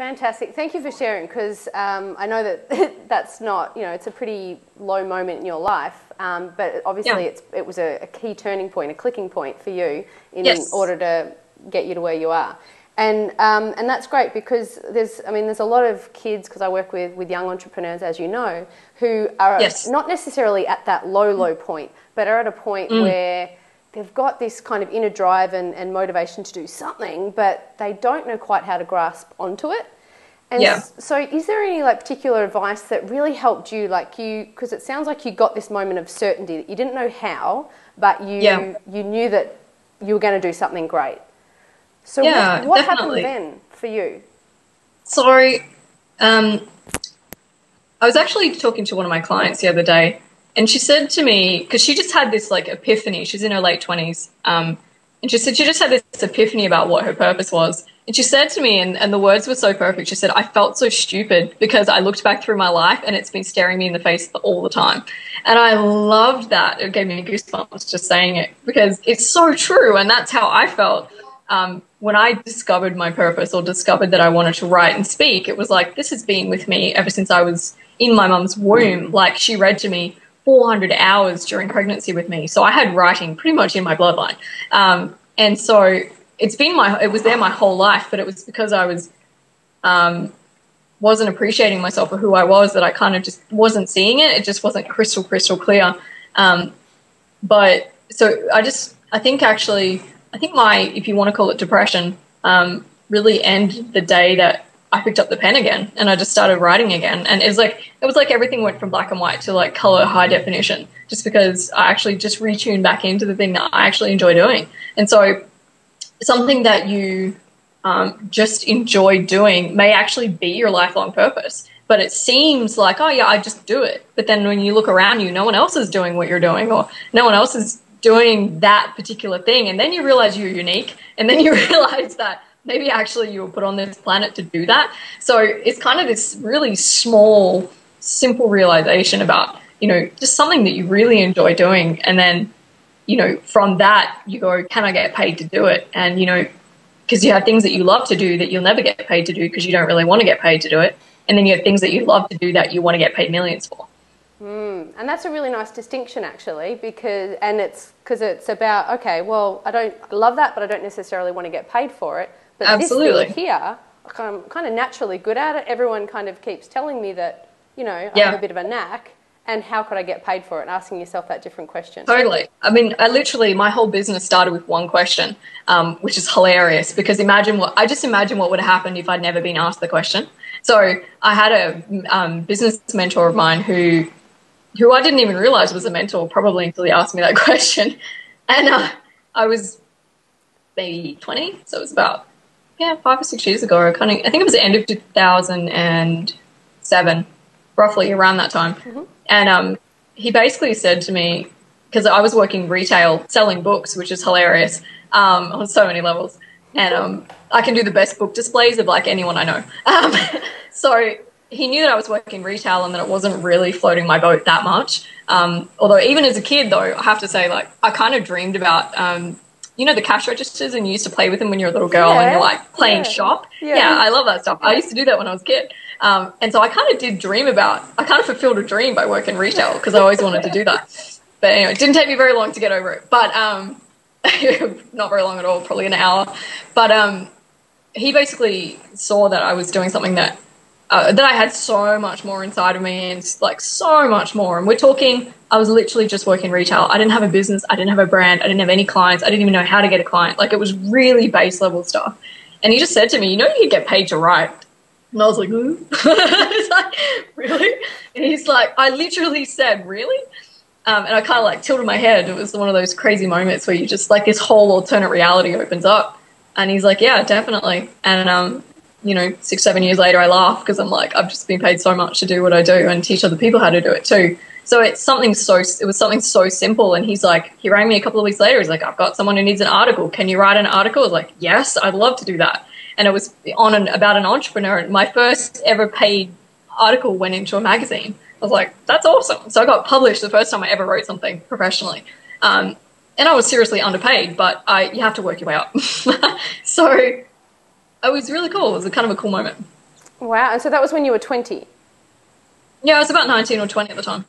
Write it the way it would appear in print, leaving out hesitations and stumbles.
Fantastic. Thank you for sharing, because I know that that's not, it's a pretty low moment in your life, but obviously it was a key turning point, a clicking point for you in order to get you to where you are. And that's great, because there's a lot of kids, because I work with young entrepreneurs, as you know, who are not necessarily at that low point, but are at a point where they've got this kind of inner drive and motivation to do something, but they don't know quite how to grasp onto it. And so is there any particular advice that really helped you, because it sounds like you got this moment of certainty that you didn't know how, but you knew that you were going to do something great. So what happened then for you? So I was actually talking to one of my clients the other day, and she said to me, because she just had this epiphany, she's in her late 20s, and she said she just had this epiphany about what her purpose was. And she said to me, and the words were so perfect, she said, I felt so stupid because I looked back through my life and it's been staring me in the face all the time. And I loved that. It gave me goosebumps just saying it, because it's so true, and that's how I felt. When I discovered my purpose, or discovered that I wanted to write and speak, it was like, this has been with me ever since I was in my mum's womb. She read to me 400 hours during pregnancy with me. So I had writing pretty much in my bloodline. And so it was there my whole life, but it was because I wasn't appreciating myself for who I was, that I kind of just wasn't seeing it. It just wasn't crystal clear. But so I think if you want to call it depression, really ended the day that I picked up the pen again and I just started writing again. And it was like everything went from black and white to color high definition, just because I actually just retuned back into the thing that I actually enjoy doing. And so something that you just enjoy doing may actually be your lifelong purpose, but it seems like, oh yeah, I just do it. But then when you look around you, no one else is doing what you're doing, or no one else is doing that particular thing. And then you realize you're unique, and then you realize that maybe actually you were put on this planet to do that. So it's kind of this really small, simple realization about, just something that you really enjoy doing. And then, from that you go, can I get paid to do it? And, because you have things that you love to do that you'll never get paid to do because you don't really want to get paid to do it. And then you have things that you love to do that you want to get paid millions for. And that's a really nice distinction, actually, because it's about, okay, well, I don't love that, but I don't necessarily want to get paid for it. But Absolutely. This thing here, I'm kind of naturally good at it. Everyone kind of keeps telling me that, I have a bit of a knack, and how could I get paid for it? And asking yourself that different question. Totally. I mean, my whole business started with one question, which is hilarious, because I just imagine what would have happened if I'd never been asked the question. So I had a business mentor of mine who I didn't even realize was a mentor probably until he asked me that question. And I was maybe 20, so it was about 5 or 6 years ago. I think it was the end of 2007, roughly around that time. Mm-hmm. And he basically said to me, because I was working retail selling books, which is hilarious on so many levels, and I can do the best book displays of anyone I know. So he knew that I was working retail and that it wasn't really floating my boat that much. Although even as a kid, though, I have to say, I kind of dreamed about, the cash registers, and you used to play with them when you're a little girl and you're playing shop. Yeah, I love that stuff. I used to do that when I was a kid. And so I kind of did I kind of fulfilled a dream by working retail, because I always wanted to do that. But anyway, it didn't take me very long to get over it. But not very long at all, probably an hour. But he basically saw that I was doing something that I had so much more inside of me, and so much more. And we're talking, I was literally just working retail. I didn't have a business. I didn't have a brand. I didn't have any clients. I didn't even know how to get a client. It was really base level stuff. And he just said to me, you could get paid to write. And I was like, really? And he's like, I literally said, really? And I kind of tilted my head. It was one of those crazy moments where you just this whole alternate reality opens up. And he's like, yeah, definitely. And 6-7 years later, I laugh, because I'm like, I've just been paid so much to do what I do and teach other people how to do it too. So it was something so simple. And he's like, he rang me a couple of weeks later. He's like, I've got someone who needs an article. Can you write an article? I was like, yes, I'd love to do that. And it was about an entrepreneur. My first ever paid article went into a magazine. I was like, that's awesome. So I got published the first time I ever wrote something professionally. And I was seriously underpaid, but you have to work your way up. So it was really cool. It was kind of a cool moment. Wow. And so that was when you were 20? Yeah, I was about 19 or 20 at the time.